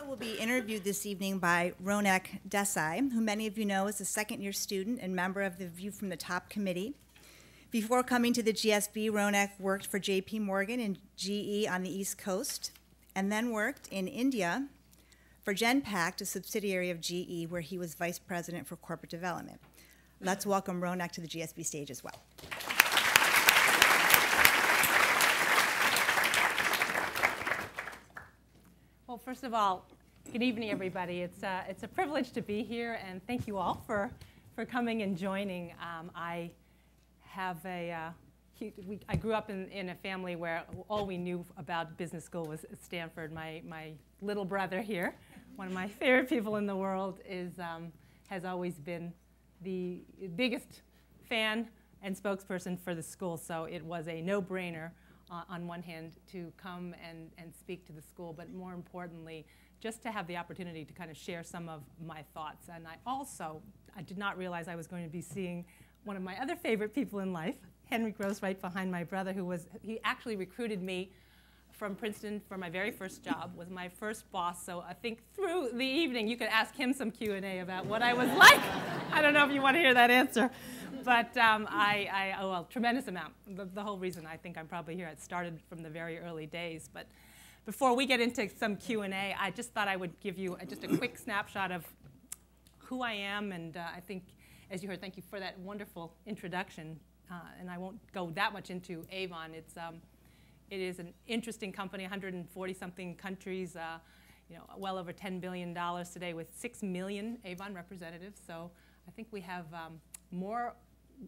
will be interviewed this evening by Ronak Desai, who many of you know is a second-year student and member of the View from the Top committee. Before coming to the GSB, Ronak worked for JP Morgan and GE on the East Coast, and then worked in India for Genpact, a subsidiary of GE, where he was vice president for corporate development. Let's welcome Ronak to the GSB stage as well. Well, first of all, good evening, everybody. It's a privilege to be here, and thank you all for coming and joining. I grew up in a family where all we knew about business school was Stanford. My little brother here, one of my favorite people in the world, has always been the biggest fan and spokesperson for the school, so it was a no-brainer on one hand to come and speak to the school, but more importantly, just to have the opportunity to kind of share some of my thoughts. And I did not realize I was going to be seeing one of my other favorite people in life, Henry Gross, right behind my brother, he actually recruited me from Princeton for my very first job, was my first boss. So I think through the evening you could ask him some Q&A about what I was like. I don't know if you want to hear that answer. But I owe a tremendous amount. The whole reason I think I'm probably here, it started from the very early days. But before we get into some Q&A, I just thought I would give you just a quick snapshot of who I am. And I think, as you heard, thank you for that wonderful introduction. And I won't go that much into Avon. It is an interesting company, 140-something countries, well over $10 billion today with 6 million Avon representatives. So I think we have more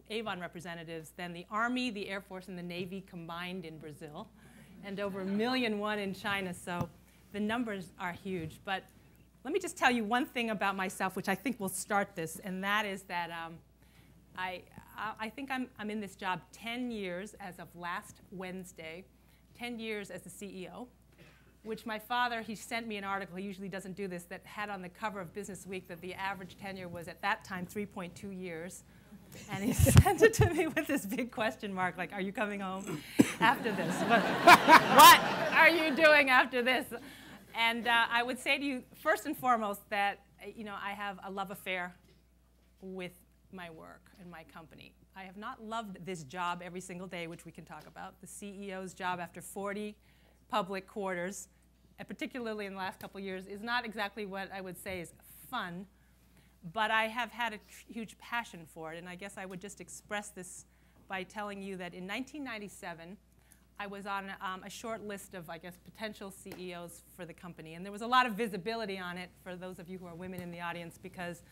Avon representatives than the Army, the Air Force, and the Navy combined in Brazil, and over 1.1 million in China. So the numbers are huge. But let me just tell you one thing about myself, which I think will start this, and that is that I think I'm in this job 10 years as of last Wednesday, 10 years as the CEO, which my father, he sent me an article, he usually doesn't do this, that had on the cover of Business Week that the average tenure was at that time 3.2 years. And he sent it to me with this big question mark, like, are you coming home after this? What are you doing after this? And I would say to you, first and foremost, that I have a love affair with my work and my company. I have not loved this job every single day, which we can talk about. The CEO's job after 40 public quarters, and particularly in the last couple of years, is not exactly what I would say is fun, but I have had a huge passion for it. And I guess I would just express this by telling you that in 1997, I was on a short list of, I guess, potential CEOs for the company. And there was a lot of visibility on it for those of you who are women in the audience, because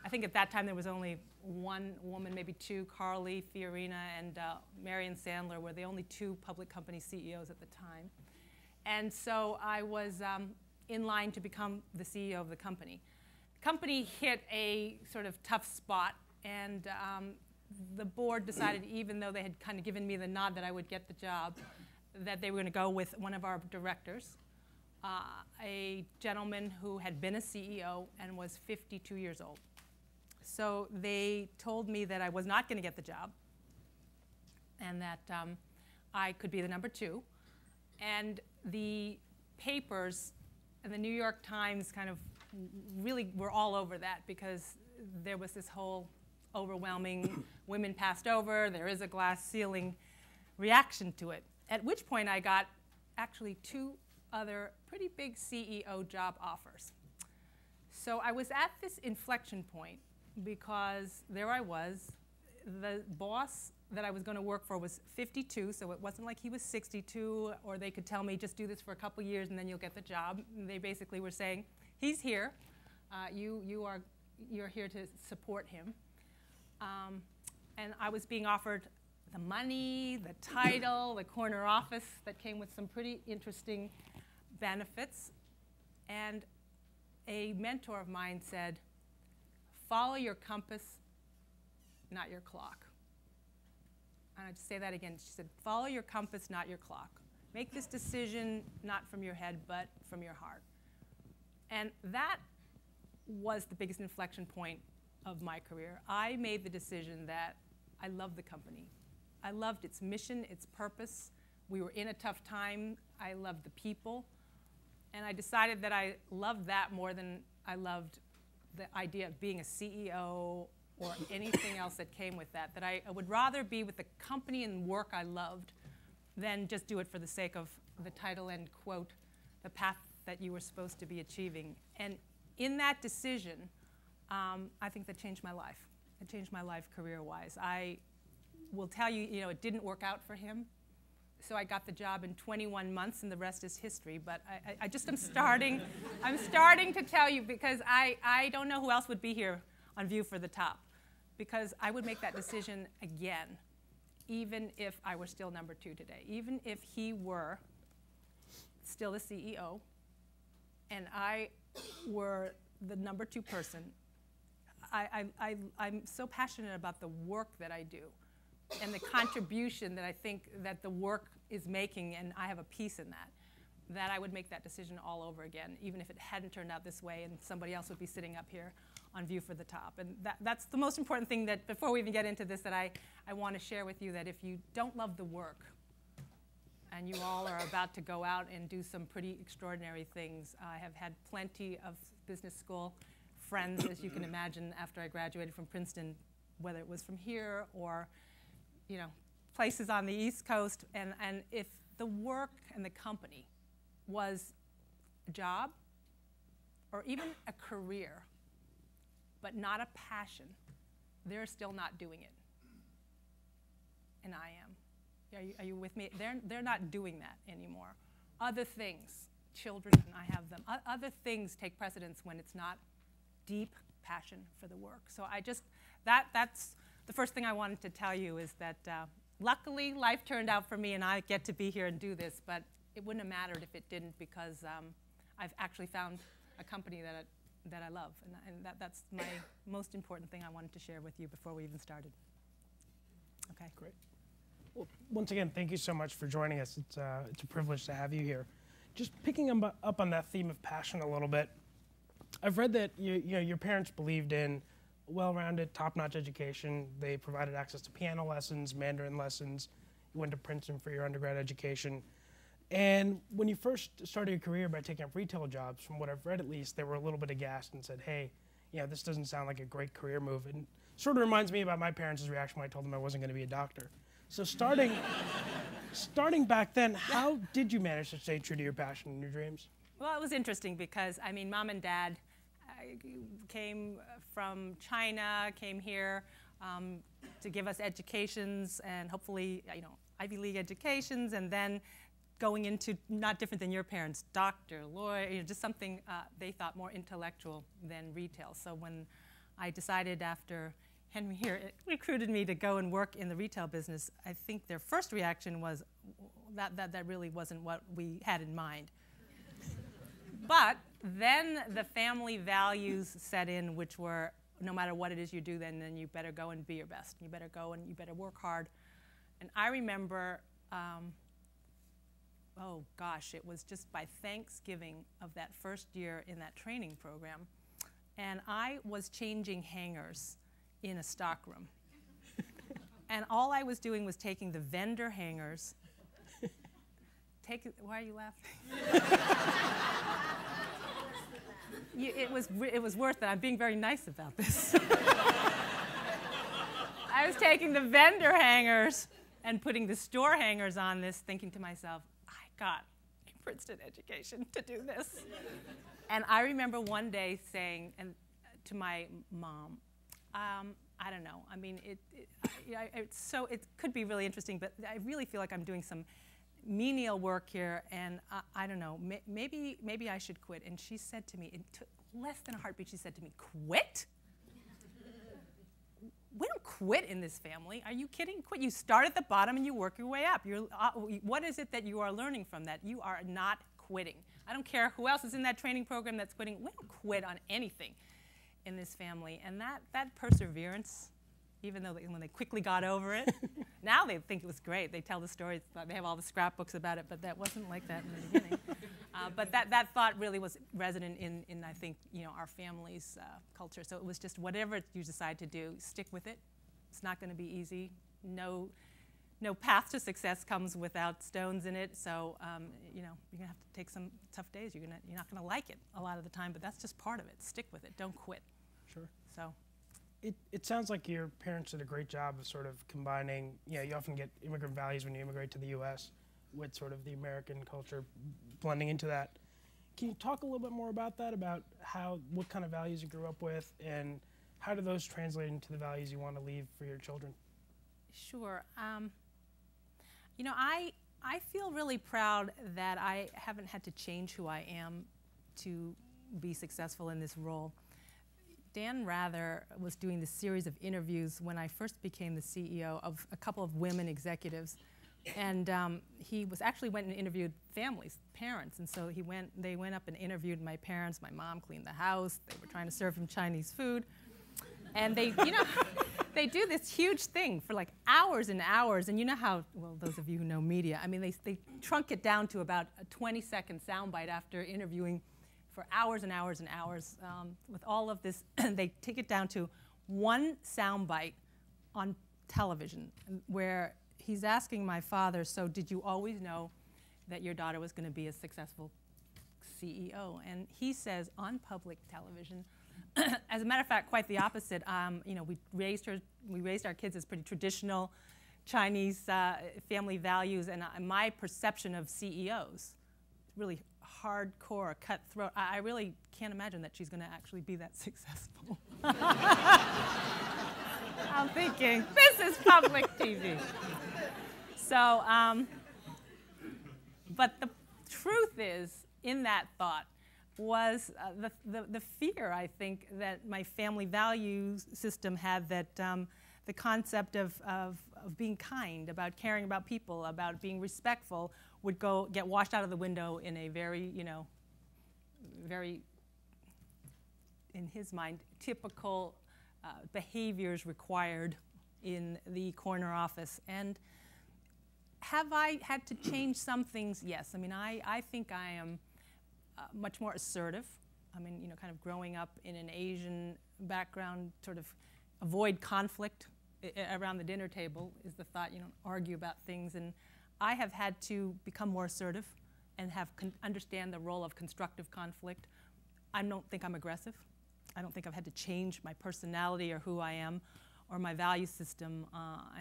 I think at that time there was only one woman, maybe two. Carly Fiorina and Marion Sandler were the only two public company CEOs at the time. And so I was in line to become the CEO of the company. The company hit a sort of tough spot, and the board decided, even though they had kind of given me the nod that I would get the job, that they were going to go with one of our directors, a gentleman who had been a CEO and was 52 years old. So they told me that I was not going to get the job, and that I could be the number two. And the papers and the New York Times kind of really were all over that, because there was this whole overwhelming women passed over, there is a glass ceiling reaction to it. At which point I got actually two other pretty big CEO job offers. So I was at this inflection point, because there I was. The boss that I was going to work for was 52, so it wasn't like he was 62, or they could tell me, just do this for a couple years and then you'll get the job. And they basically were saying, he's here. You're here to support him. And I was being offered the money, the title, the corner office that came with some pretty interesting benefits. And a mentor of mine said, follow your compass, not your clock. And I'll just say that again. She said, follow your compass, not your clock. Make this decision not from your head, but from your heart. And that was the biggest inflection point of my career. I made the decision that I loved the company. I loved its mission, its purpose. We were in a tough time. I loved the people. And I decided that I loved that more than I loved the idea of being a CEO or anything else that came with that. That I would rather be with the company and work I loved than just do it for the sake of the title and, quote, the path that you were supposed to be achieving. And in that decision, I think that changed my life. It changed my life career-wise. I will tell you, it didn't work out for him. So I got the job in 21 months, and the rest is history. But I'm starting to tell you, because I don't know who else would be here on View for the Top, because I would make that decision again, even if I were still number 2 today, even if he were still the CEO, and I were the number 2 person. I'm so passionate about the work that I do and the contribution that I think that the work is making, and I have a piece in that I would make that decision all over again, even if it hadn't turned out this way and somebody else would be sitting up here on View for the Top. And that's the most important thing, that before we even get into this, that I want to share with you, that if you don't love the work, and you all are about to go out and do some pretty extraordinary things. I have had plenty of business school friends, as you can imagine, after I graduated from Princeton, whether it was from here or places on the East Coast. And if the work and the company was a job or even a career, but not a passion, they're still not doing it. And I am. Are you with me? They're not doing that anymore. Other things, children, and I have them, other things take precedence when it's not deep passion for the work. So that's the first thing I wanted to tell you, is that luckily life turned out for me and I get to be here and do this, but it wouldn't have mattered if it didn't, because I've actually found a company that I love, and that's my most important thing I wanted to share with you before we even started. Okay. Great. Well, once again, thank you so much for joining us. It's a privilege to have you here. Just picking up on that theme of passion a little bit, I've read that your parents believed in a well-rounded, top-notch education. They provided access to piano lessons, Mandarin lessons. You went to Princeton for your undergrad education. And when you first started your career by taking up retail jobs, from what I've read at least, they were a little bit aghast and said, hey, this doesn't sound like a great career move. And sort of reminds me about my parents' reaction when I told them I wasn't going to be a doctor. So starting back then, how did you manage to stay true to your passion and your dreams? Well, it was interesting because, Mom and Dad came from China, came here to give us educations, and hopefully, Ivy League educations, and then going into, not different than your parents, doctor, lawyer, just something they thought more intellectual than retail. So when I decided after Henry here recruited me to go and work in the retail business, I think their first reaction was that really wasn't what we had in mind. But then the family values set in, which were, no matter what it is you do, then you better go and be your best. You better go and you better work hard. And I remember, oh gosh, it was just by Thanksgiving of that first year in that training program, and I was changing hangers in a stockroom. And all I was doing was taking the vendor hangers. Why are you laughing? It was worth it. I'm being very nice about this. I was taking the vendor hangers and putting the store hangers on this, thinking to myself, I got a Princeton education to do this. And I remember one day saying to my mom, I don't know. It could be really interesting, but I really feel like I'm doing some menial work here, and I don't know. Maybe I should quit. And she said to me, it took less than a heartbeat. She said to me, "Quit? We don't quit in this family. Are you kidding? Quit. You start at the bottom and you work your way up. What is it that you are learning from that? You are not quitting. I don't care who else is in that training program that's quitting. We don't quit on anything in this family." And that perseverance, even though when they quickly got over it, now they think it was great. They tell the stories. They have all the scrapbooks about it, but that wasn't like that in the beginning. But that thought really was resident in I think, our family's culture. So it was just whatever you decide to do, stick with it. It's not going to be easy. No no path to success comes without stones in it. So you know, you're gonna have to take some tough days. You're not gonna like it a lot of the time, but that's just part of it. Stick with it. Don't quit. Sure. So. It sounds like your parents did a great job of sort of combining. You often get immigrant values when you immigrate to the U.S. with sort of the American culture blending into that. Can you talk a little bit more about that? About what kind of values you grew up with, and how do those translate into the values you want to leave for your children? Sure. You know, I feel really proud that I haven't had to change who I am to be successful in this role. Dan Rather was doing this series of interviews when I first became the CEO of a couple of women executives, and he went and interviewed families, parents, and so they went up and interviewed my parents. My mom cleaned the house. They were trying to serve him Chinese food, and they, you know, they do this huge thing for like hours and hours. And you know how, well, those of you who know media, I mean, they trunk it down to about a 20-second soundbite after interviewing for hours and hours and hours. With all of this, they take it down to one soundbite on television where he's asking my father, so did you always know that your daughter was going to be a successful CEO? And he says on public television, as a matter of fact, quite the opposite. You know, we raised our kids as pretty traditional Chinese family values, and my perception of CEOs, really hardcore, cutthroat. I really can't imagine that she's going to actually be that successful. I'm thinking, this is public TV. So, but the truth is, in that thought, was the fear, I think, that my family values system had, that the concept of being kind, about caring about people, about being respectful, would get washed out of the window in a very, you know, very, in his mind, typical behaviors required in the corner office. And have I had to change some things? Yes. I mean, I think I am much more assertive. I mean, you know, kind of growing up in an Asian background, sort of avoid conflict around the dinner table is the thought, you don't argue about things. And I have had to become more assertive and understand the role of constructive conflict. I don't think I'm aggressive. I don't think I've had to change my personality or who I am or my value system.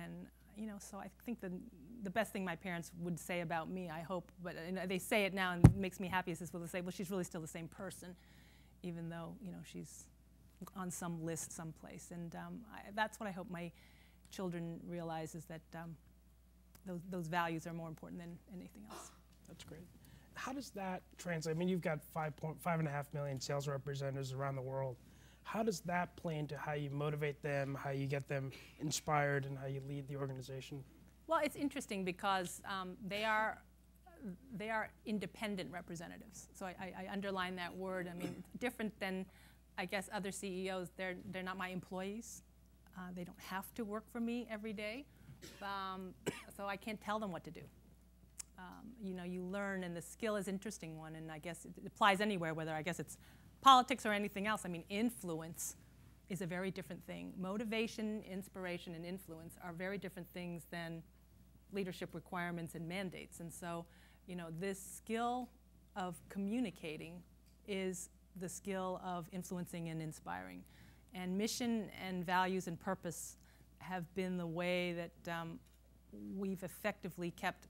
And you know, so I think the best thing my parents would say about me, I hope, but they say it now and it makes me happy, is they'll say, well, she's really still the same person, even though, you know, she's on some list someplace. And that's what I hope my children realize, is that those values are more important than anything else. That's great. How does that translate? I mean, you've got 5.5 million sales representatives around the world. How does that play into how you motivate them, how you get them inspired, and how you lead the organization? Well, it's interesting because they are independent representatives. So I underline that word. I mean, different than, I guess, other CEOs. They're not my employees. They don't have to work for me every day. So I can't tell them what to do. You know, you learn, and the skill is an interesting one, and I guess it applies anywhere, whether I guess it's politics or anything else. I mean, influence is a very different thing. Motivation, inspiration, and influence are very different things than leadership requirements and mandates. And so, you know, this skill of communicating is the skill of influencing and inspiring. And mission and values and purpose have been the way that we've effectively kept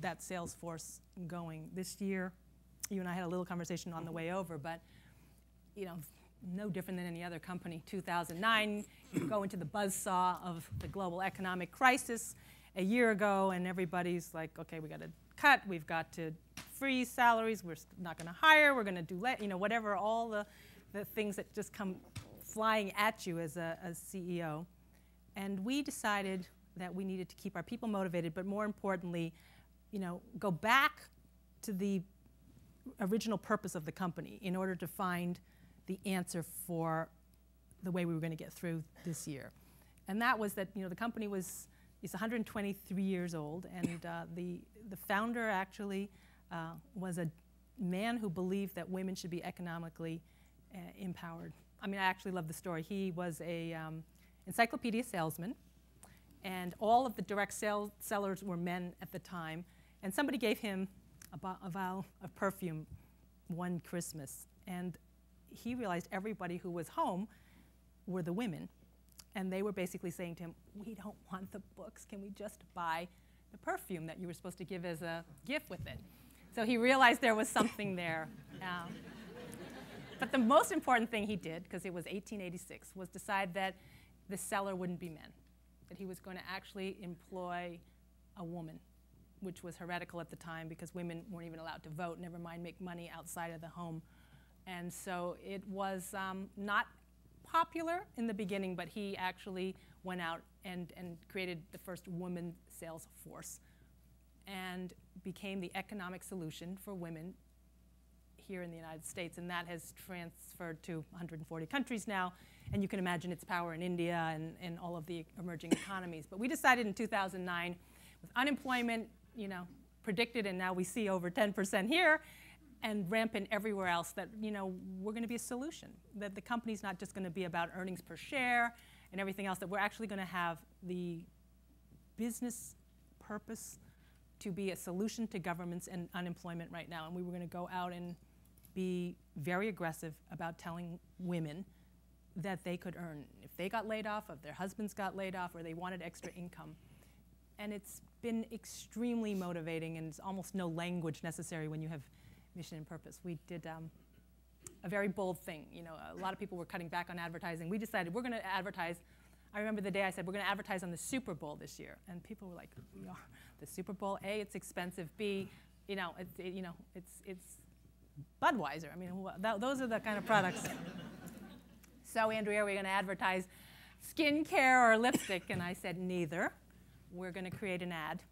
that sales force going. This year, you and I had a little conversation on the way over, but you know, no different than any other company. 2009, you go into the buzzsaw of the global economic crisis a year ago, and everybody's like, okay, we got to cut, we've got to freeze salaries, we're not going to hire, we're going to do, you know, whatever, all the things that just come flying at you as a CEO. And we decided that we needed to keep our people motivated, but more importantly, you know, go back to the original purpose of the company in order to find the answer for the way we were going to get through this year. And that was that, you know, the company is 123 years old, and the founder actually was a man who believed that women should be economically empowered. I mean, I actually love the story. He was a encyclopedia salesman, And all of the direct sellers were men at the time. And somebody gave him a vial of perfume one Christmas. And he realized everybody who was home were the women. And they were basically saying to him, we don't want the books. Can we just buy the perfume that you were supposed to give as a gift with it? So he realized there was something there. But the most important thing he did, because it was 1886, was decide that the seller wouldn't be men, that he was going to actually employ a woman, which was heretical at the time because women weren't even allowed to vote, never mind make money outside of the home. And so it was not popular in the beginning, but he actually went out and created the first woman sales force and became the economic solution for women here in the United States. And that has transferred to 140 countries now. And you can imagine its power in India and all of the emerging economies. But we decided in 2009, with unemployment, predicted, and now we see over 10% here, and rampant everywhere else, that we're going to be a solution. That the company's not just going to be about earnings per share and everything else. That we're actually going to have the business purpose to be a solution to governments and unemployment right now. And we were going to go out and be very aggressive about telling women that they could earn if they got laid off, if their husbands got laid off, or they wanted extra income. And it's been extremely motivating, and it's almost no language necessary when you have mission and purpose. We did a very bold thing. A lot of people were cutting back on advertising. We decided we're going to advertise. I remember the day I said we're going to advertise on the Super Bowl this year, and people were like, the Super Bowl? A, it's expensive. B, it's Budweiser. I mean, those are the kind of products. So, Andrea, we're going to advertise skincare or lipstick, and I said neither. We're going to create an ad,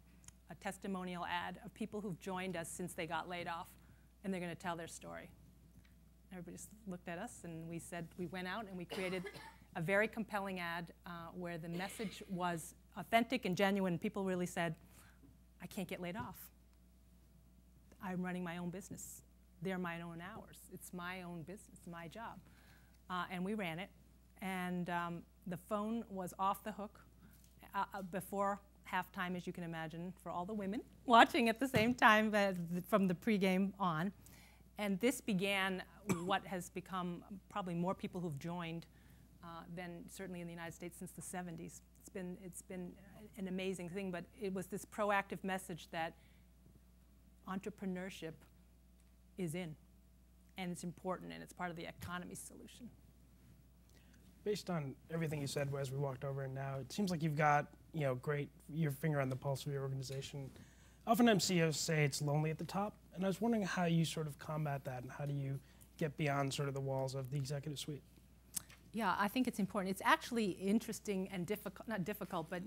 a testimonial ad of people who've joined us since they got laid off, and they're going to tell their story. Everybody just looked at us, and we said, we went out and we created a very compelling ad where the message was authentic and genuine. People really said, I can't get laid off. I'm running my own business. They're my own hours. It's my own business, my job. And we ran it, and the phone was off the hook before halftime, as you can imagine, for all the women watching at the same time from the pregame on. And this began what has become probably more people who've joined than certainly in the United States since the 70s. It's been an amazing thing, but it was this proactive message that entrepreneurship is in, and it's important, and it's part of the economy's solution. Based on everything you said as we walked over and now, it seems like you've got your finger on the pulse of your organization. Oftentimes CEOs say it's lonely at the top, and I was wondering how you sort of combat that, and how do you get beyond sort of the walls of the executive suite? Yeah, I think it's important. It's actually interesting and difficult, not difficult, but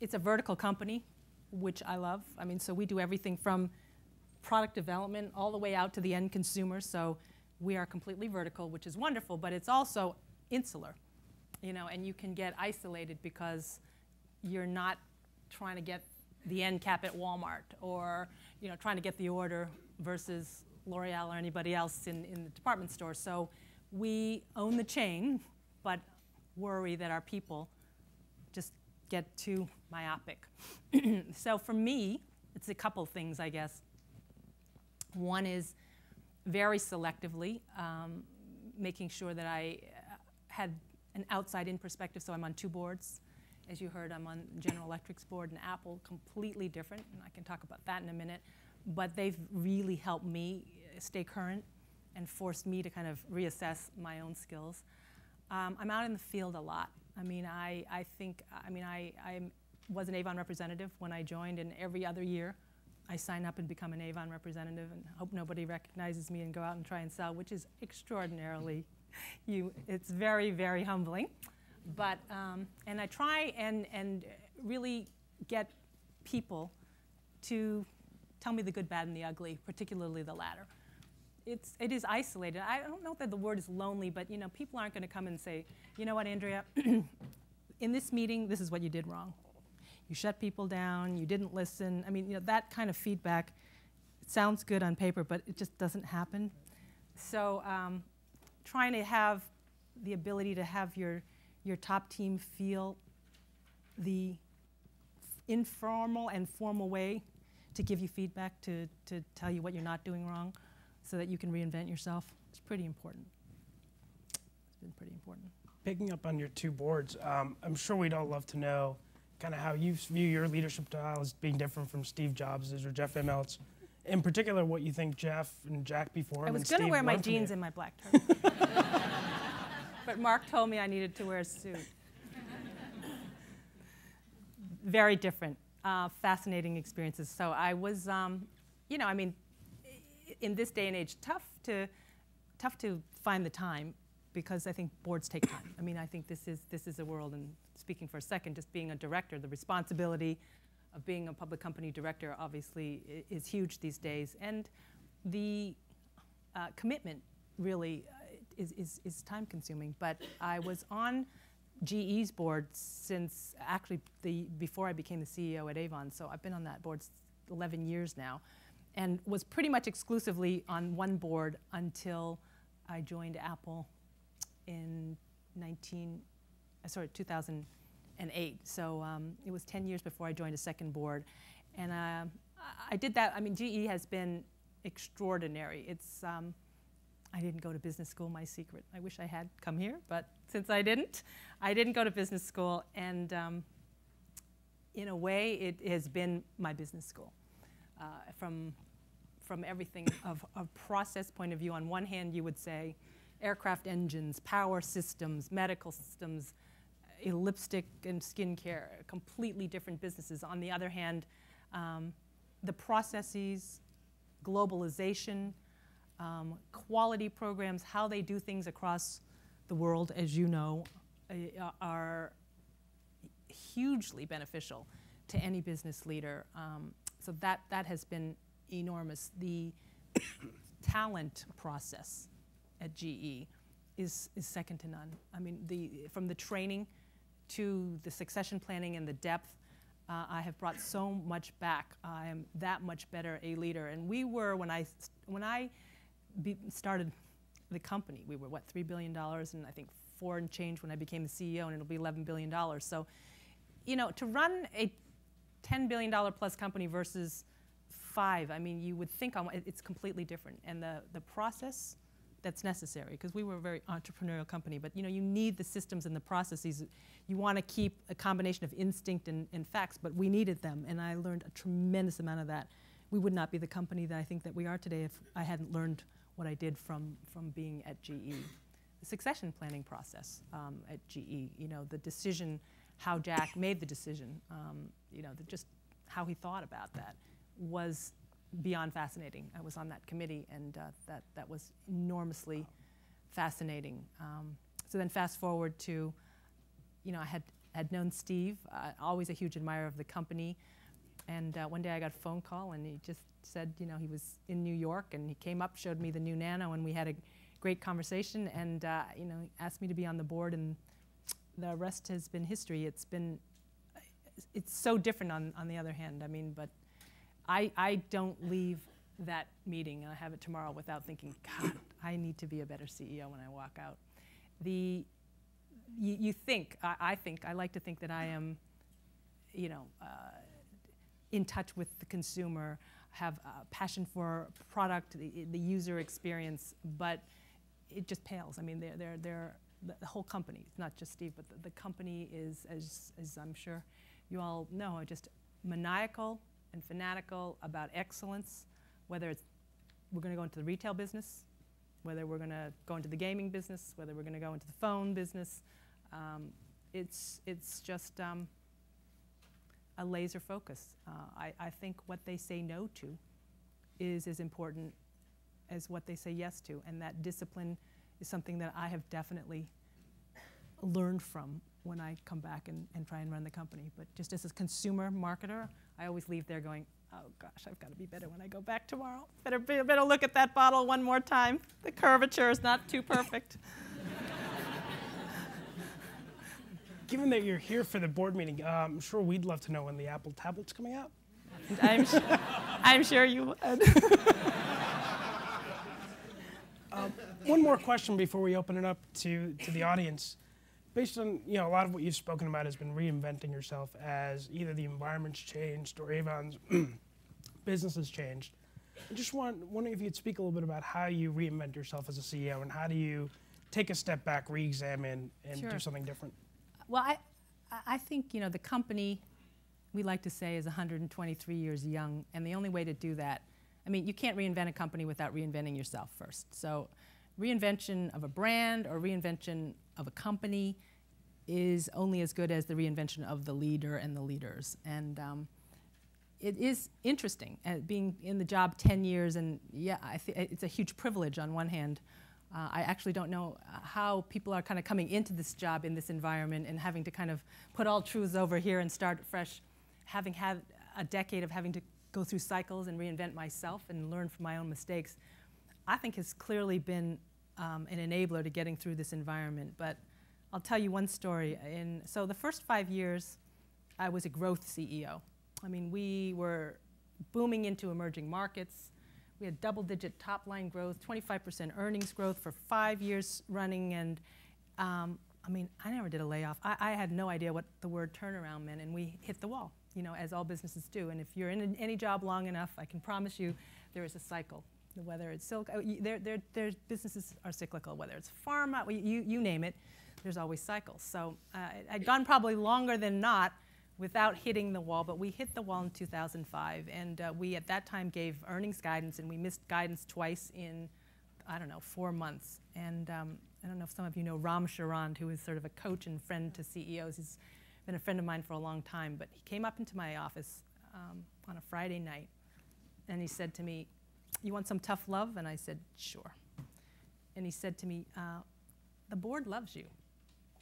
it's a vertical company, which I love. I mean, so we do everything from product development all the way out to the end consumer. So we are completely vertical, which is wonderful, but it's also insular, and you can get isolated because you're not trying to get the end cap at Walmart, or trying to get the order versus L'Oreal or anybody else in the department store. So we own the chain, but worry that our people just get too myopic. So for me, it's a couple things, I guess. One is very selectively making sure that I had an outside-in perspective, so I'm on 2 boards. As you heard, I'm on General Electric's board and Apple, completely different, and I can talk about that in a minute. But they've really helped me stay current and forced me to kind of reassess my own skills. I'm out in the field a lot. I mean, I was an Avon representative when I joined, and every other year I sign up and become an Avon representative and hope nobody recognizes me and go out and try and sell, which is extraordinarily, it's very, very humbling. But, and I try and really get people to tell me the good, bad, and the ugly, particularly the latter. It is isolated. I don't know that the word is lonely, but people aren't going to come and say, you know what, Andrea, in this meeting, this is what you did wrong. You shut people down, you didn't listen. I mean, that kind of feedback, it sounds good on paper, but it just doesn't happen. So trying to have the ability to have your top team feel the informal and formal way to give you feedback, to tell you what you're not doing wrong so that you can reinvent yourself. It's pretty important. It's been pretty important. Picking up on your two boards, I'm sure we'd all love to know kind of how you view your leadership style as being different from Steve Jobs' or Jeff Immelt. In particular, what you think Jeff and Jack before him and Steve I was going to wear my learned from jeans you. and my black tie. But Mark told me I needed to wear a suit. Very different, fascinating experiences. So I was, you know, I mean, in this day and age, tough to find the time, because I think boards take time. I mean, I think this is a world, and speaking for a second, just being a director, the responsibility of being a public company director obviously is huge these days, and the commitment really is time consuming. But I was on GE's board since actually before I became the CEO at Avon, so I've been on that board 11 years now, and was pretty much exclusively on one board until I joined Apple in 2008. So it was 10 years before I joined a second board, and I did that. I mean, GE has been extraordinary. It's I didn't go to business school, my secret. I wish I had come here, but since I didn't go to business school, and in a way, it has been my business school. From everything of a process point of view, on one hand, you would say aircraft engines, power systems, medical systems, lipstick and skincare, completely different businesses. On the other hand, the processes, globalization, quality programs, how they do things across the world, as you know, are hugely beneficial to any business leader. So that has been enormous. The talent process at GE is second to none. I mean, from the training to the succession planning and the depth, I have brought so much back. I am that much better a leader. And we were, when I started the company, we were, what, $3 billion, and I think 4 and change when I became the CEO, and it'll be $11 billion. So, you know, to run a $10 billion plus company versus 5, I mean, you would think it's completely different. And the process that's necessary, because we were a very entrepreneurial company, but you know, you need the systems and the processes. You want to keep a combination of instinct and facts, but we needed them, and I learned a tremendous amount of that. We would not be the company that I think that we are today if I hadn't learned what I did from being at GE. The succession planning process at GE, you know, the decision, how Jack made the decision, you know, just how he thought about that was beyond fascinating. I was on that committee, and that was enormously fascinating. So then fast forward to, you know, I had known Steve, always a huge admirer of the company, and one day I got a phone call, and he just said, you know, he was in New York, and he came up, showed me the new Nano, and we had a great conversation, and you know, asked me to be on the board, and the rest has been history. It's so different on the other hand. I mean, but I don't leave that meeting, and I have it tomorrow, without thinking, God, I need to be a better CEO when I walk out. You think, I like to think that I am, you know, in touch with the consumer, have a passion for product, the user experience, but it just pales. I mean, the whole company, it's not just Steve, but the company is, as I'm sure you all know, just maniacal and fanatical about excellence, whether we're going to go into the retail business, whether we're going to go into the gaming business, whether we're going to go into the phone business. It's just a laser focus. I think what they say no to is as important as what they say yes to, and that discipline is something that I have definitely learned from when I come back and try and run the company. But just as a consumer marketer, I always leave there going, oh gosh, I've got to be better when I go back tomorrow. Better look at that bottle one more time. The curvature is not too perfect. Given that you're here for the board meeting, I'm sure we'd love to know when the Apple tablet's coming out. I'm sure you would. One more question before we open it up to the audience. based on a lot of what you've spoken about has been reinventing yourself as either the environment's changed or Avon's business has changed. I just wondering if you'd speak a little bit about how you reinvent yourself as a CEO and how do you take a step back, re-examine, and Sure. do something different. Well, I think the company, we like to say, is 123 years young, and the only way to do that, I mean, you can't reinvent a company without reinventing yourself first. So reinvention of a brand or reinvention of a company is only as good as the reinvention of the leader and the leaders. And it is interesting, being in the job 10 years, and yeah, it's a huge privilege on one hand. I actually don't know how people are kind of coming into this job in this environment and having to kind of put all truths over here and start fresh, having had a decade of having to go through cycles and reinvent myself and learn from my own mistakes, I think has clearly been an enabler to getting through this environment. But I'll tell you one story. So the first 5 years, I was a growth CEO. I mean, we were booming into emerging markets. We had double-digit top-line growth, 25% earnings growth for 5 years running, and I mean, I never did a layoff. I had no idea what the word turnaround meant, and we hit the wall, as all businesses do. And if you're in any job long enough, I can promise you there is a cycle. Whether it's their businesses are cyclical, whether it's pharma, you name it, there's always cycles. So I'd gone probably longer than not without hitting the wall, but we hit the wall in 2005, and we at that time gave earnings guidance, and we missed guidance twice in, 4 months. And I don't know if some of you know Ram Charan, who is sort of a coach and friend to CEOs. He's been a friend of mine for a long time, but he came up into my office on a Friday night, and he said to me, "You want some tough love?" And I said, "Sure." And he said to me, "The board loves you,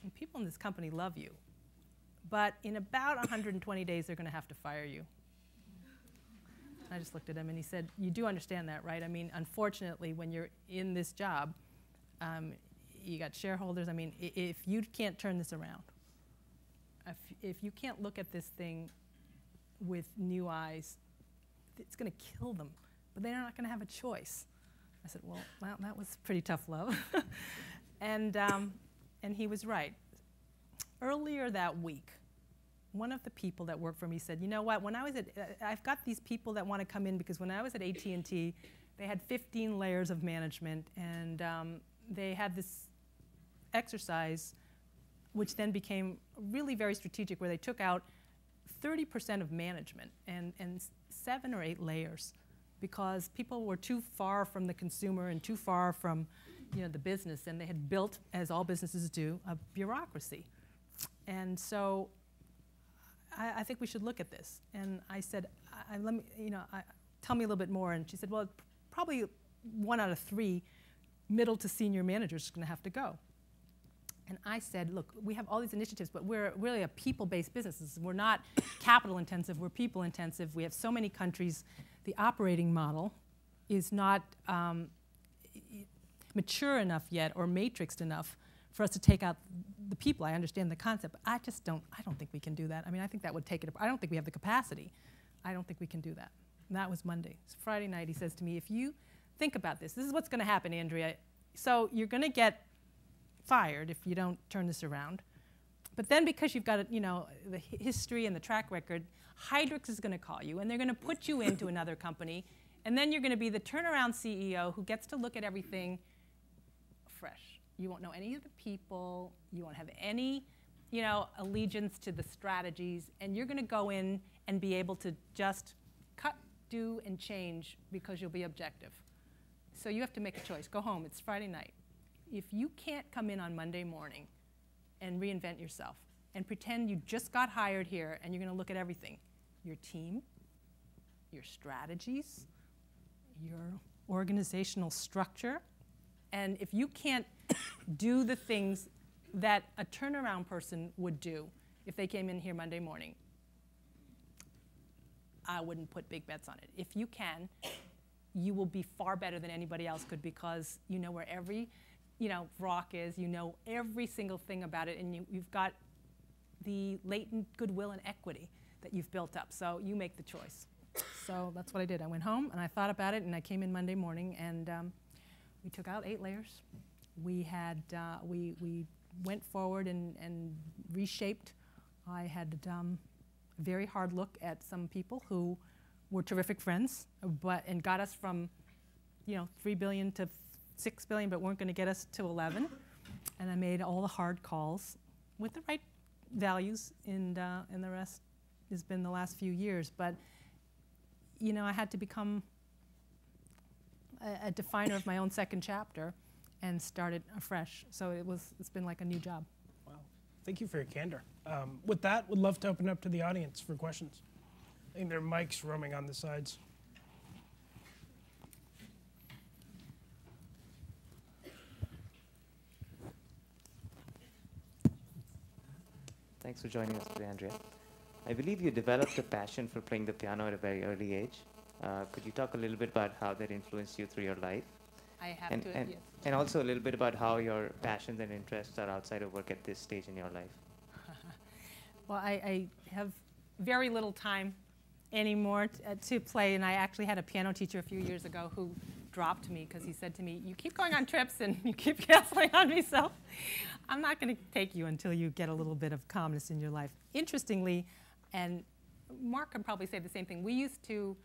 and people in this company love you. But in about 120 days, they're going to have to fire you." I just looked at him and he said, "You do understand that, right? I mean, unfortunately, when you're in this job, you got shareholders. I mean, if you can't turn this around, if you can't look at this thing with new eyes, it's going to kill them. But they're not going to have a choice." I said, well, that was pretty tough love." And he was right. Earlier that week, one of the people that worked for me said, "You know what, when I was I've got these people that want to come in because when I was at AT&T, they had 15 layers of management, and they had this exercise which then became really very strategic, where they took out 30% of management and 7 or 8 layers because people were too far from the consumer and too far from the business, and they had built, as all businesses do, a bureaucracy. And so I think we should look at this. And I said, tell me a little bit more. And she said, well, probably 1 out of 3 middle to senior managers is going to have to go. And I said, look, we have all these initiatives, but we're really a people-based business. We're not capital intensive, we're people intensive. We have so many countries. The operating model is not mature enough yet or matrixed enough for us to take out the people. I understand the concept, but I don't think we can do that. I mean, I think that would take it, I don't think we have the capacity. I don't think we can do that. And that was Monday. So Friday night, he says to me, if you think about this is what's going to happen, Andrea. So you're going to get fired if you don't turn this around. But then because you've got the history and the track record, Hydrix is going to call you, and they're going to put you into another company, and then you're going to be the turnaround CEO who gets to look at everything fresh. You won't know any of the people. You won't have any, allegiance to the strategies, and you're going to go in and be able to just cut, do, and change because you'll be objective. So you have to make a choice. Go home. It's Friday night. If you can't come in on Monday morning and reinvent yourself and pretend you just got hired here and you're going to look at everything, your team, your strategies, your organizational structure, and if you can't do the things that a turnaround person would do if they came in here Monday morning, I wouldn't put big bets on it. If you can, you will be far better than anybody else could because you know where every rock is, you know every single thing about it, and you've got the latent goodwill and equity that you've built up. So you make the choice. So that's what I did. I went home and I thought about it, and I came in Monday morning, and we took out 8 layers. We had we went forward and reshaped. I had a very hard look at some people who were terrific friends, and got us from 3 billion to 6 billion, but weren't going to get us to 11. And I made all the hard calls with the right values, and the rest has been the last few years. But I had to become a definer of my own second chapter and start it afresh. So it's been like a new job. Wow. Thank you for your candor. With that, would love to open up to the audience for questions. I think there are mics roaming on the sides. Thanks for joining us today, Andrea. I believe you developed a passion for playing the piano at a very early age. Could you talk a little bit about how that influenced you through your life? I have yes. And also a little bit about how your passions and interests are outside of work at this stage in your life. Well, I have very little time anymore to play, and I actually had a piano teacher a few years ago who dropped me because he said to me, "You keep going on trips and you keep canceling on me, so I'm not going to take you until you get a little bit of calmness in your life." Interestingly, and Mark can probably say the same thing, we used to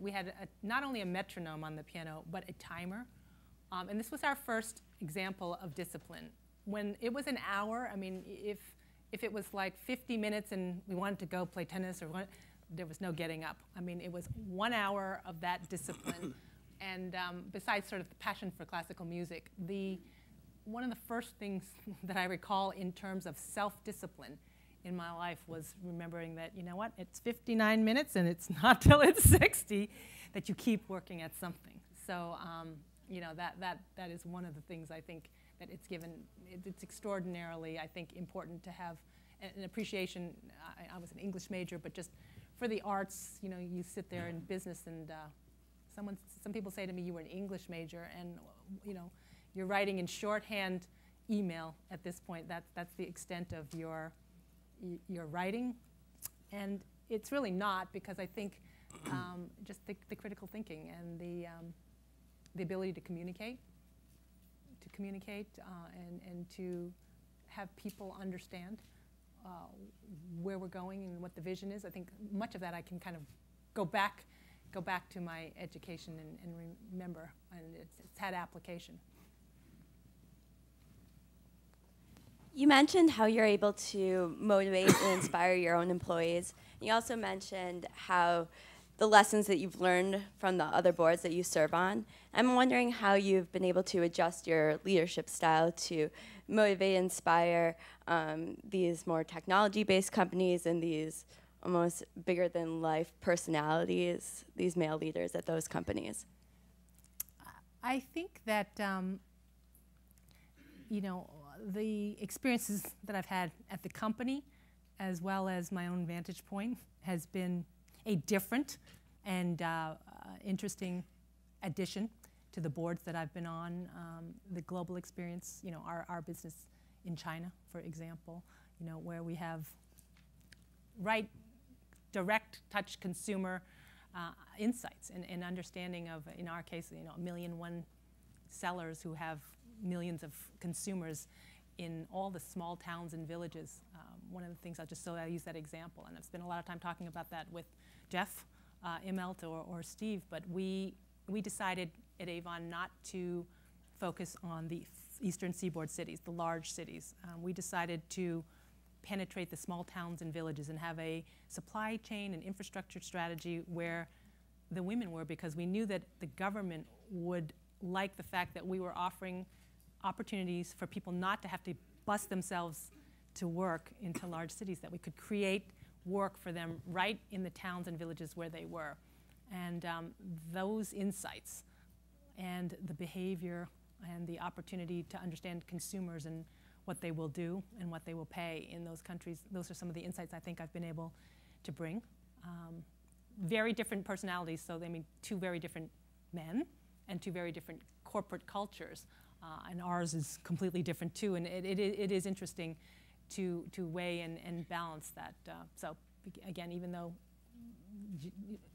we had not only a metronome on the piano, but a timer. And this was our first example of discipline. When it was an hour, I mean, if it was like 50 minutes and we wanted to go play tennis, there was no getting up. I mean, it was 1 hour of that discipline. And besides sort of the passion for classical music, one of the first things that I recall in terms of self-discipline in my life was remembering that, it's 59 minutes and it's not till it's 60 that you keep working at something. So, that is one of the things I think that it's given. It's extraordinarily, I think, important to have an appreciation. I was an English major, but just for the arts, you sit there in business and some people say to me, "You were an English major," and you're writing in shorthand email at this point. That's the extent of your writing, and it's really not, because I think just the critical thinking and the ability to communicate and to have people understand where we're going and what the vision is. I think much of that I can kind of go back to my education and remember, and it's had application. You mentioned how you're able to motivate and inspire your own employees. You also mentioned how the lessons that you've learned from the other boards that you serve on. I'm wondering how you've been able to adjust your leadership style to motivate and inspire these more technology-based companies and these almost bigger-than-life personalities, these male leaders at those companies. I think that, the experiences that I've had at the company, as well as my own vantage point, has been a different and interesting addition to the boards that I've been on. The global experience, our business in China, for example, where we have direct touch consumer insights and understanding of, in our case, 1,000,001 sellers who have millions of consumers in all the small towns and villages. One of the things I use that example, and I've spent a lot of time talking about that with Jeff Immelt or Steve, but we decided at Avon not to focus on the eastern seaboard cities, the large cities. We decided to penetrate the small towns and villages and have a supply chain and infrastructure strategy where the women were, because we knew that the government would like the fact that we were offering opportunities for people not to have to bus themselves to work into large cities, that we could create work for them right in the towns and villages where they were. And those insights and the behavior and the opportunity to understand consumers and what they will do and what they will pay in those countries, those are some of the insights I think I've been able to bring. Very different personalities, so two very different men and two very different corporate cultures. And ours is completely different too, and it is interesting to weigh and balance that. So again, even though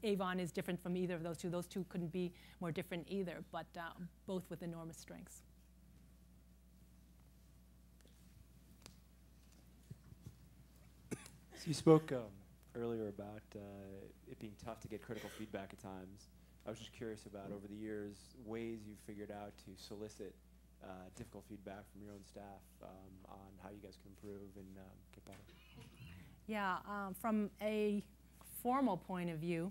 Avon is different from either of those two couldn't be more different either, but both with enormous strengths. So you spoke earlier about it being tough to get critical feedback at times. I was just curious about, over the years, ways you've figured out to solicit difficult feedback from your own staff on how you guys can improve and get better. Yeah, from a formal point of view,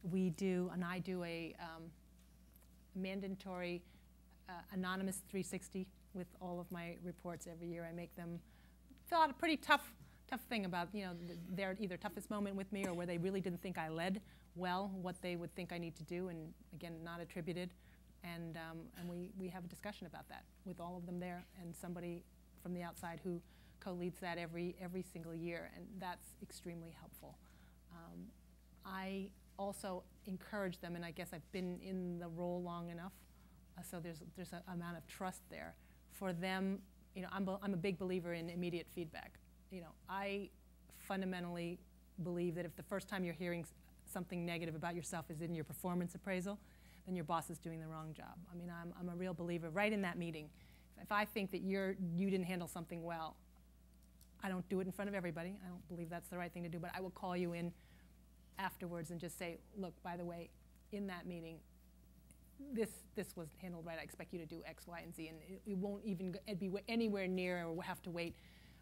we do, and I do a mandatory anonymous 360 with all of my reports every year. I make them fill out a pretty tough thing about, you know, their either toughest moment with me or where they really didn't think I led well, what they would think I need to do, and again, not attributed. And we have a discussion about that with all of them there, and somebody from the outside who co-leads that every single year, and that's extremely helpful. I also encourage them, and I guess I've been in the role long enough, so there's an amount of trust there. For them, you know, I'm a big believer in immediate feedback. You know, I fundamentally believe that if the first time you're hearing something negative about yourself is in your performance appraisal, then your boss is doing the wrong job. I mean, I'm a real believer right in that meeting. If I think that you didn't handle something well, I don't do it in front of everybody. I don't believe that's the right thing to do, but I will call you in afterwards and just say, look, by the way, in that meeting, this was handled right. I expect you to do X, Y, and Z, and it won't even be anywhere near, or we'll have to wait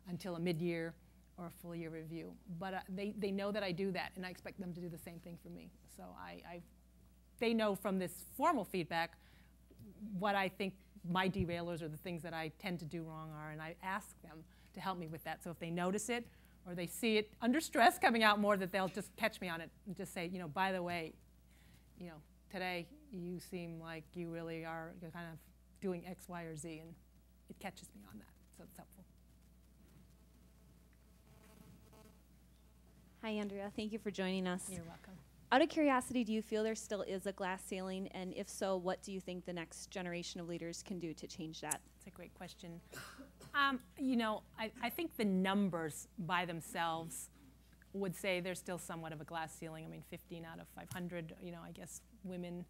until a mid-year or a full-year review. But they know that I do that, and I expect them to do the same thing for me. So they know from this formal feedback what I think my derailers or the things that I tend to do wrong are, and I ask them to help me with that. So if they notice it or they see it under stress coming out more, that they'll just catch me on it and just say, you know, by the way, you know, today you seem like you really are kind of doing X, Y, or Z, and it catches me on that, so it's helpful. Hi, Andrea. Thank you for joining us. You're welcome. Out of curiosity, do you feel there still is a glass ceiling? And if so, what do you think the next generation of leaders can do to change that? That's a great question. You know, I think the numbers by themselves would say there's still somewhat of a glass ceiling. I mean, 15 out of 500, you know, I guess women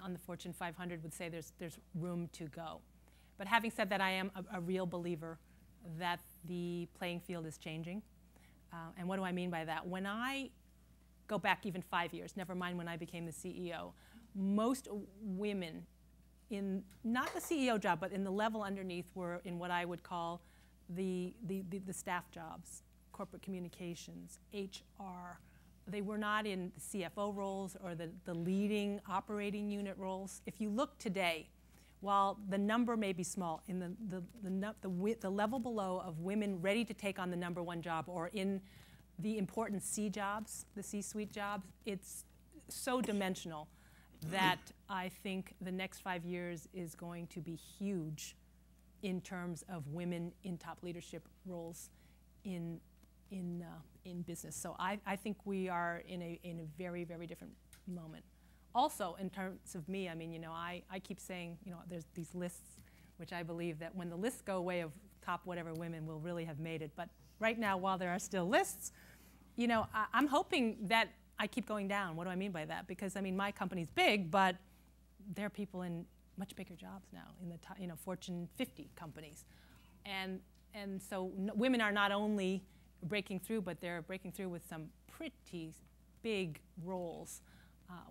on the Fortune 500 would say there's room to go. But having said that, I am a real believer that the playing field is changing. And what do I mean by that? When I go back even 5 years, never mind when I became the CEO, most women in, not the CEO job, but in the level underneath were in what I would call the staff jobs, corporate communications, HR. They were not in the CFO roles or the leading operating unit roles. If you look today, while the number may be small, in the level below of women ready to take on the #1 job or in the important C jobs, the C-suite jobs, it's so dimensional that I think the next 5 years is going to be huge in terms of women in top leadership roles in business. So I think we are in a very, very different moment. Also, in terms of me, I mean, you know, I keep saying, you know, there's these lists, which I believe that when the lists go away of top whatever women, will really have made it. But right now, while there are still lists, you know, I'm hoping that I keep going down. What do I mean by that? Because, I mean, my company's big, but there are people in much bigger jobs now, in the top, you know, Fortune 50 companies. And so women are not only breaking through, but they're breaking through with some pretty big roles,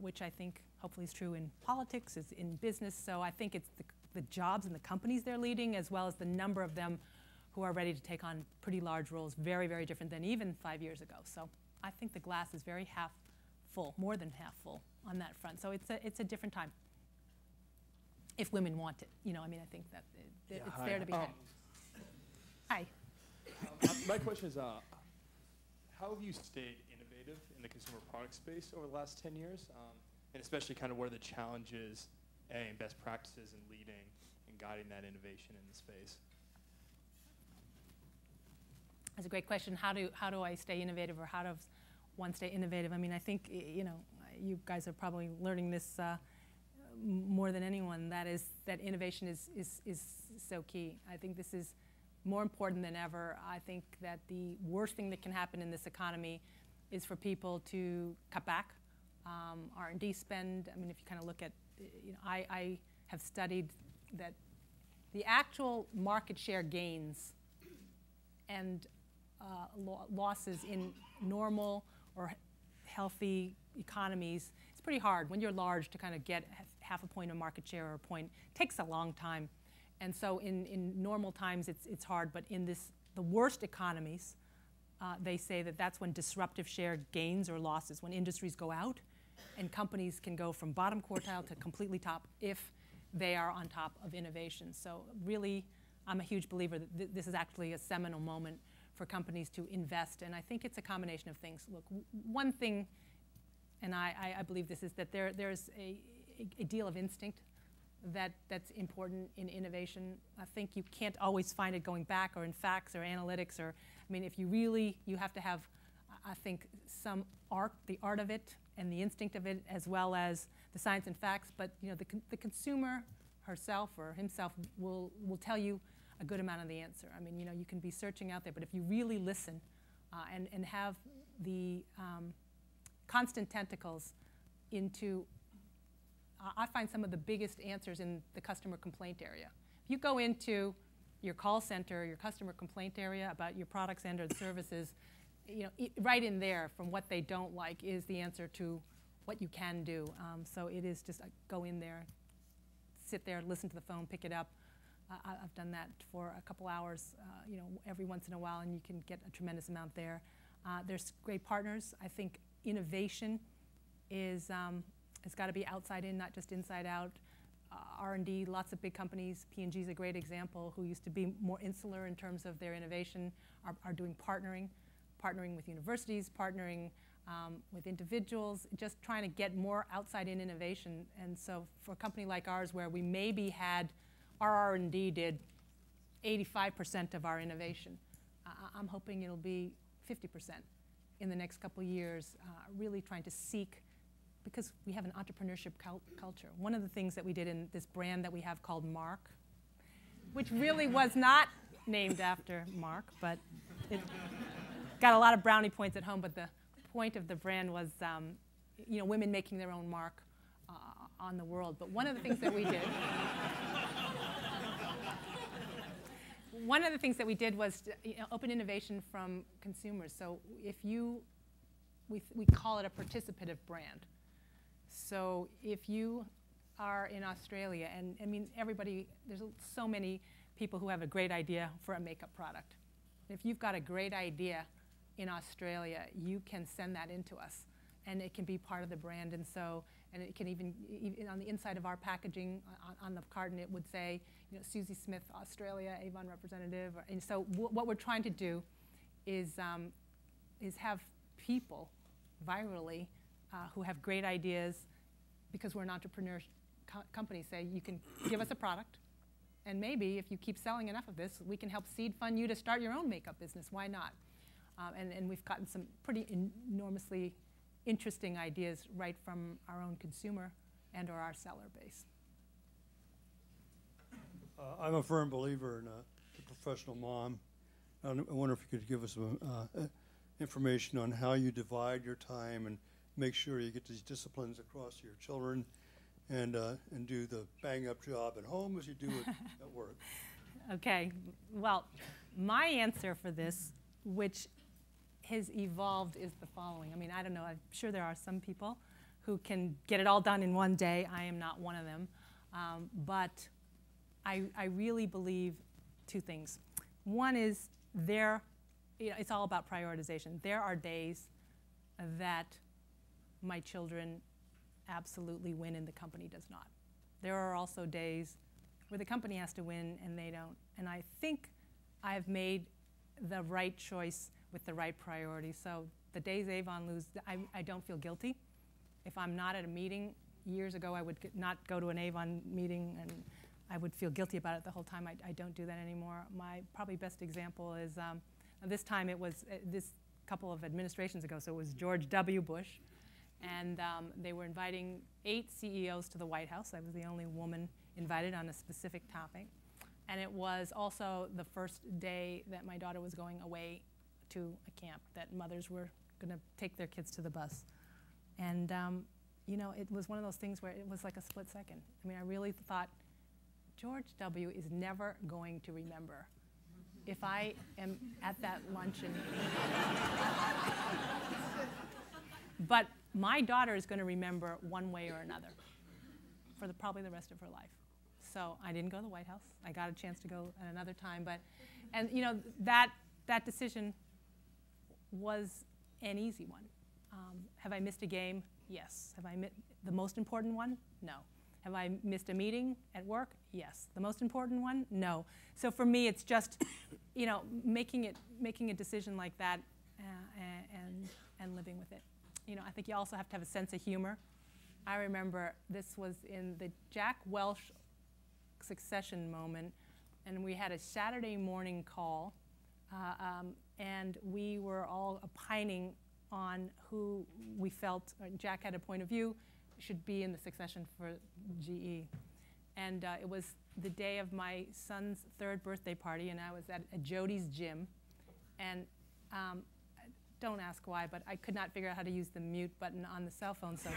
which I think hopefully is true in politics, is in business. So I think it's the jobs and the companies they're leading, as well as the number of them who are ready to take on pretty large roles, very, very different than even 5 years ago. So I think the glass is very half full, more than half full on that front. So it's a different time, if women want it. You know, I mean, I think that it's there to be had. Hi. My question is, how have you stayed innovative in the consumer product space over the last 10 years? And especially kind of where the challenges and best practices in leading and guiding that innovation in the space? That's a great question. How do I stay innovative, or how does one stay innovative? I mean, I think, you know, you guys are probably learning this more than anyone. That innovation is so key. I think this is more important than ever. I think that the worst thing that can happen in this economy is for people to cut back R&D spend. I mean, if you kind of look at, you know, I have studied that the actual market share gains and losses in normal or healthy economies, it's pretty hard when you're large to kind of get half a point of market share or a point. It takes a long time. And so in normal times it's hard, but in the worst economies, they say that that's when disruptive share gains or losses, when industries go out and companies can go from bottom quartile to completely top if they are on top of innovation. So really, I'm a huge believer that this is actually a seminal moment for companies to invest, and I think it's a combination of things. Look, one thing, and I believe this, is that there's a deal of instinct that's important in innovation. I think you can't always find it going back or in facts or analytics, or, I mean, if you have to have, I think, some art, the art of it and the instinct of it, as well as the science and facts, but the consumer herself or himself will tell you a good amount of the answer. I mean, you can be searching out there, but if you really listen and have the constant tentacles into, I find some of the biggest answers in the customer complaint area. If you go into your call center, your customer complaint area about your products and or the services, right in there from what they don't like is the answer to what you can do. So it is just go in there, sit there, listen to the phone, pick it up. I've done that for a couple hours, every once in a while, and you can get a tremendous amount there. There's great partners. I think innovation is it's got to be outside in, not just inside out. R&D, lots of big companies. P&G is a great example, who used to be more insular in terms of their innovation, are doing partnering with universities, partnering with individuals, just trying to get more outside in innovation. And so for a company like ours, where we maybe had our R&D did 85% of our innovation, I'm hoping it'll be 50% in the next couple of years, really trying to seek, because we have an entrepreneurship culture. One of the things that we did in this brand that we have called Mark, which really was not named after Mark, but it got a lot of brownie points at home, but the point of the brand was women making their own mark on the world. But one of the things that we did was open innovation from consumers. So if we call it a participative brand. So if you are in Australia, and I mean, there's so many people who have a great idea for a makeup product. If you've got a great idea in Australia, you can send that into us, and it can be part of the brand. And so, and it can even on the inside of our packaging, on the carton, it would say, Susie Smith, Australia, Avon representative. And so what we're trying to do is have people virally who have great ideas, because we're an entrepreneur company, say, you can give us a product, and maybe if you keep selling enough of this, we can help seed fund you to start your own makeup business. Why not? And we've gotten some pretty enormously interesting ideas right from our own consumer and or our seller base. I'm a firm believer in a professional mom. I wonder if you could give us some information on how you divide your time and make sure you get these disciplines across your children, and do the bang-up job at home as you do it at work. Okay. Well, my answer for this, which has evolved, is the following. I mean, I don't know. I'm sure there are some people who can get it all done in one day. I am not one of them. But I really believe two things. One is it's all about prioritization. There are days that my children absolutely win and the company does not. There are also days where the company has to win and they don't. And I think I've made the right choice with the right priority. So the days Avon lose, I don't feel guilty. If I'm not at a meeting, years ago I would not go to an Avon meeting and I would feel guilty about it the whole time. I don't do that anymore. My probably best example is, this time it was this couple of administrations ago, so it was George W. Bush. And they were inviting 8 CEOs to the White House. I was the only woman invited on a specific topic. And it was also the first day that my daughter was going away to a camp, that mothers were going to take their kids to the bus. And it was one of those things where it was like a split second. I mean, I really thought, George W. is never going to remember if I am at that luncheon. But my daughter is going to remember one way or another for probably the rest of her life. So I didn't go to the White House. I got a chance to go at another time. And you know, that decision was an easy one. Have I missed a game? Yes. Have I missed the most important one? No. Have I missed a meeting at work? Yes. The most important one? No. So for me, it's just, you know, making a decision like that and living with it. You know, I think you also have to have a sense of humor. I remember this was in the Jack Welch succession moment, and we had a Saturday morning call, and we were all opining on who we felt, Jack had a point of view, should be in the succession for GE. And it was the day of my son's 3rd birthday party, and I was at Jody's gym. And don't ask why, but I could not figure out how to use the mute button on the cell phone. So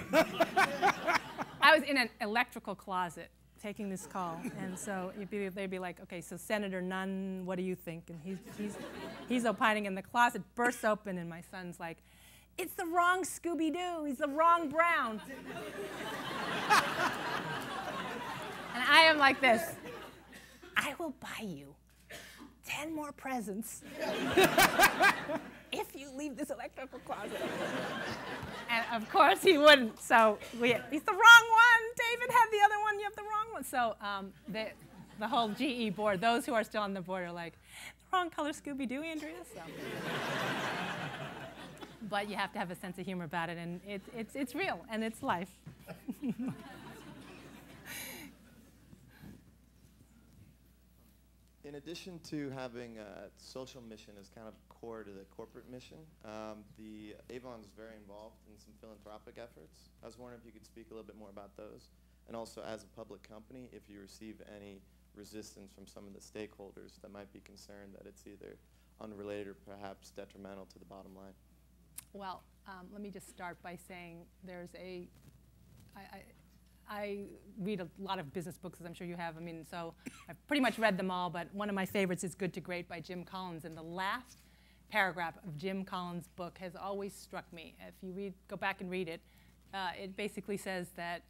I was in an electrical closet taking this call. And so they'd be like, okay, so Senator Nunn, what do you think? And he's opining, and the closet bursts open, and my son's like, it's the wrong Scooby-Doo. He's the wrong Brown. And I am like this. I will buy you 10 more presents if you leave this electrical closet. And of course he wouldn't. So he's the wrong one. David had the other one. You have the wrong one. So the whole GE board, those who are still on the board are like, the wrong color Scooby-Doo, Andrea. So. But you have to have a sense of humor about it, and it's real, and it's life. In addition to having a social mission as kind of core to the corporate mission, the Avon is very involved in some philanthropic efforts. I was wondering if you could speak a little bit more about those, and also as a public company, if you receive any resistance from some of the stakeholders that might be concerned that it's either unrelated or perhaps detrimental to the bottom line. Well, let me just start by saying I read a lot of business books, as I'm sure you have. I mean, so I've pretty much read them all, but one of my favorites is Good to Great by Jim Collins. And the last paragraph of Jim Collins' book has always struck me. If you go back and read it, it basically says that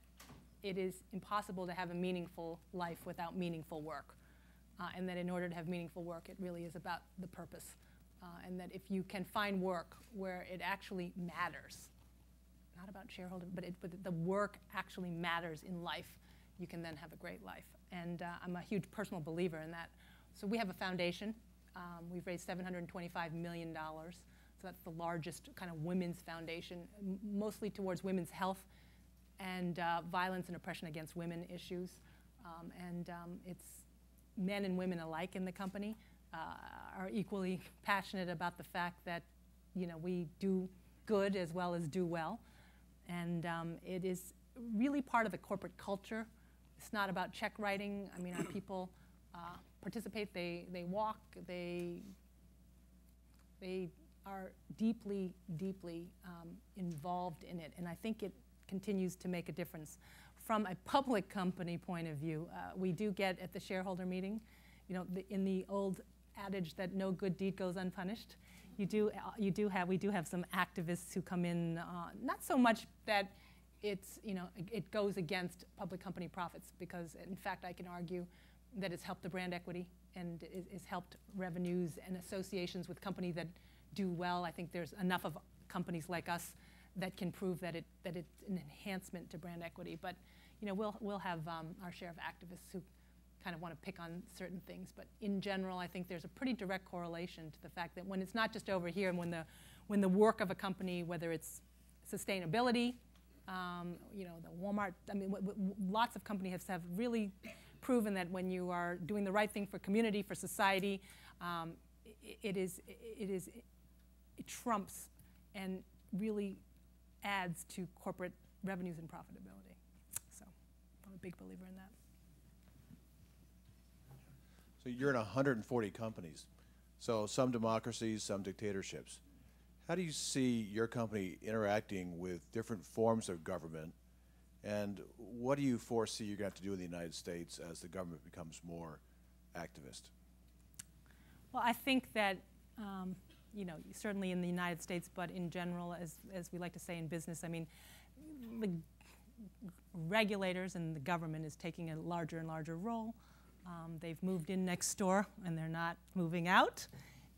it is impossible to have a meaningful life without meaningful work. And that in order to have meaningful work, it really is about the purpose. And that if you can find work where it actually matters, not about shareholder, but the work actually matters in life, you can then have a great life. And I'm a huge personal believer in that. So we have a foundation. We've raised $725 million. So that's the largest kind of women's foundation, mostly towards women's health and violence and oppression against women issues. It's men and women alike in the company. Are equally passionate about the fact that, you know, we do good as well as do well. And it is really part of the corporate culture. It's not about check writing. I mean, our people participate, they walk, they are deeply, deeply involved in it. And I think it continues to make a difference. From a public company point of view, we do get at the shareholder meeting, you know, in the old adage that no good deed goes unpunished. We do have some activists who come in, not so much that it's, you know, it goes against public company profits, because in fact I can argue that it's helped the brand equity and it's helped revenues and associations with companies that do well. I think there's enough of companies like us that can prove that it's an enhancement to brand equity. But you know, we'll have our share of activists who kind of want to pick on certain things. But in general, I think there's a pretty direct correlation to the fact that when it's not just over here, and when the work of a company, whether it's sustainability, you know, the Walmart, I mean, lots of companies have really proven that when you are doing the right thing for community, for society, it trumps and really adds to corporate revenues and profitability. So I'm a big believer in that. So you're in 140 companies, so some democracies, some dictatorships. How do you see your company interacting with different forms of government, and what do you foresee you're going to have to do in the United States as the government becomes more activist? Well, I think that, you know, certainly in the United States, but in general, as we like to say in business, I mean, the regulators and the government is taking a larger and larger role. They've moved in next door, and they're not moving out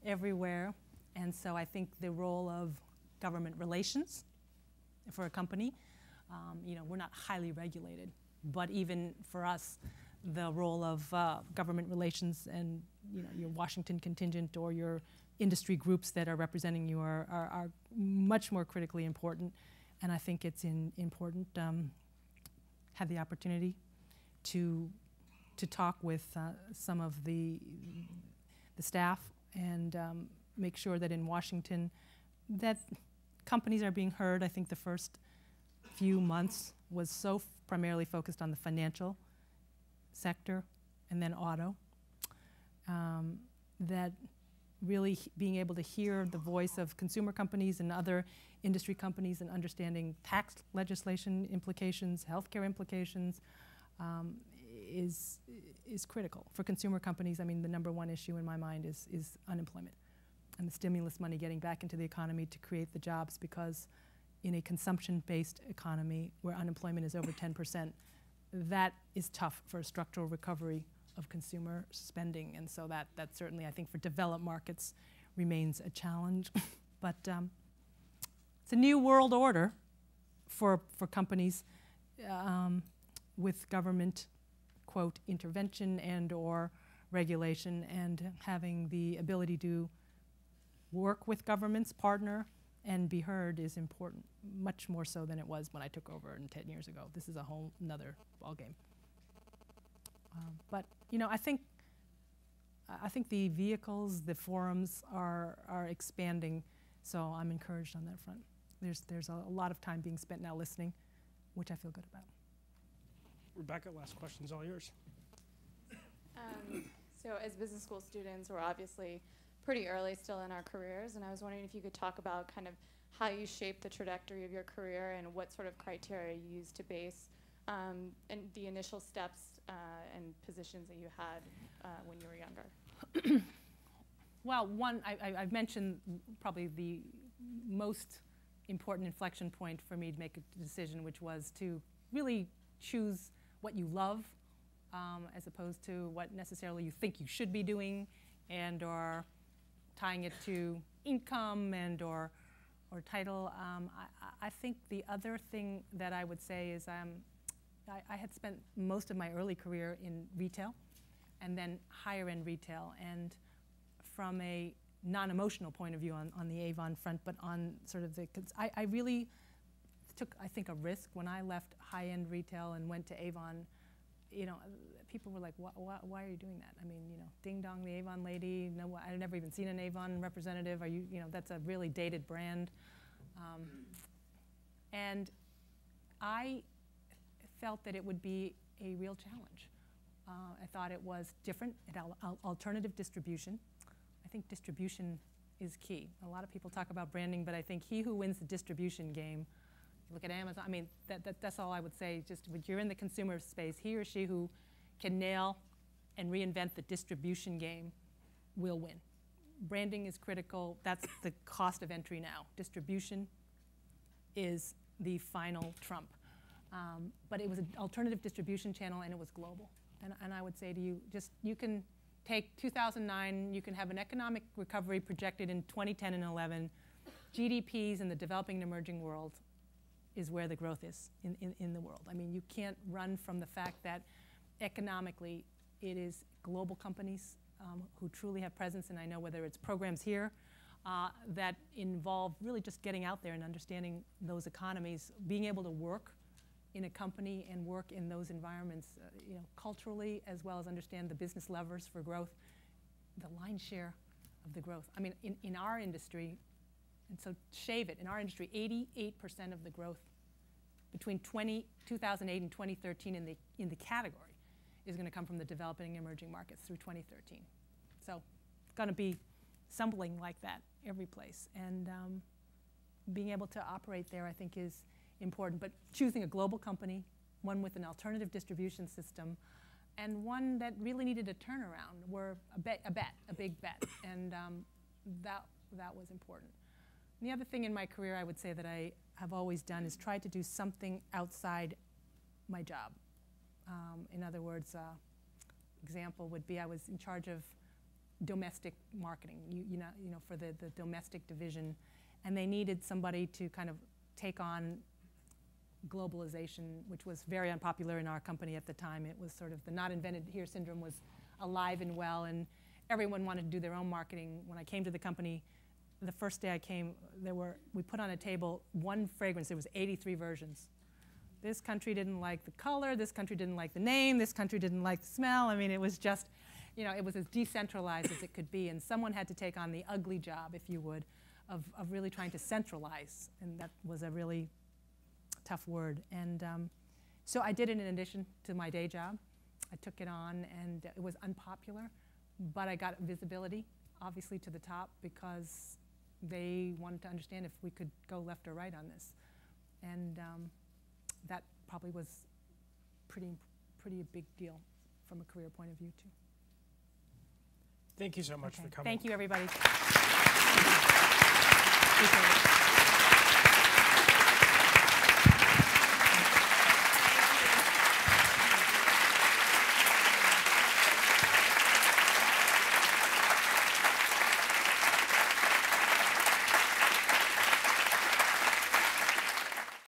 everywhere. And so I think the role of government relations for a company, you know, we're not highly regulated, but even for us, the role of government relations and, you know, your Washington contingent or your industry groups that are representing you are much more critically important. And I think it's important have the opportunity to talk with some of the staff and make sure that in Washington that companies are being heard. I think the first few months was so primarily focused on the financial sector and then auto, that really being able to hear the voice of consumer companies and other industry companies and understanding tax legislation implications, healthcare implications, is critical. For consumer companies, I mean, the number one issue in my mind is unemployment and the stimulus money getting back into the economy to create the jobs, because in a consumption-based economy where unemployment is over 10%, that is tough for a structural recovery of consumer spending. And so that certainly, I think, for developed markets remains a challenge. But it's a new world order for companies with government, quote, intervention and or regulation, and having the ability to work with governments, partner, and be heard is important, much more so than it was when I took over 10 years ago. This is a whole nother ballgame. But you know, I think the vehicles, the forums are expanding, so I'm encouraged on that front. There's a lot of time being spent now listening, which I feel good about. Rebecca, last question's all yours. So as business school students, we're obviously pretty early still in our careers, and I was wondering if you could talk about kind of how you shaped the trajectory of your career and what sort of criteria you used to base and the initial steps and positions that you had when you were younger. Well, one, I've mentioned probably the most important inflection point for me to make a decision, which was to really choose what you love as opposed to what necessarily you think you should be doing, and or tying it to income and or title. I think the other thing that I would say is I had spent most of my early career in retail and then higher end retail, and from a non-emotional point of view on the Avon front, but on sort of the, I really took, I think, a risk when I left high-end retail and went to Avon. You know, people were like, why are you doing that? I mean, you know, ding dong, the Avon lady. No, I've never even seen an Avon representative. Are you, you know, that's a really dated brand. And I felt that it would be a real challenge. I thought it was different, it alternative distribution. I think distribution is key. A lot of people talk about branding, but I think he who wins the distribution game, look at Amazon, I mean, that's all I would say. Just when you're in the consumer space, he or she who can nail and reinvent the distribution game will win. Branding is critical. That's the cost of entry now. Distribution is the final trump. But it was an alternative distribution channel, and it was global. And I would say to you, just you can take 2009, you can have an economic recovery projected in 2010 and 11. GDPs in the developing and emerging world is where the growth is in the world. I mean, you can't run from the fact that economically it is global companies who truly have presence, and I know whether it's programs here that involve really just getting out there and understanding those economies, being able to work in a company and work in those environments, you know, culturally, as well as understand the business levers for growth, the lion's share of the growth. I mean, in our industry, and so shave it, in our industry, 88% of the growth between 2008 and 2013 in the category is going to come from the developing and emerging markets through 2013. So it's going to be stumbling like that every place. And being able to operate there, I think, is important. But choosing a global company, one with an alternative distribution system, and one that really needed a turnaround, were a a big bet, and that was important. And the other thing in my career I would say that I have always done is try to do something outside my job. In other words, example would be I was in charge of domestic marketing, you know, for the domestic division, and they needed somebody to kind of take on globalization, which was very unpopular in our company at the time. It was sort of the not invented here syndrome was alive and well, and everyone wanted to do their own marketing. When I came to the company, the first day I came, we put on a table one fragrance. There was 83 versions. This country didn't like the color, this country didn't like the name, this country didn't like the smell. I mean, it was just, you know, it was as decentralized as it could be, and someone had to take on the ugly job, if you would, of really trying to centralize, and that was a really tough word. And so I did it in addition to my day job. I took it on, and it was unpopular, but I got visibility, obviously, to the top because they wanted to understand if we could go left or right on this. And that probably was pretty a big deal from a career point of view, too. Thank you so much for coming. Thank you, everybody. Appreciate it.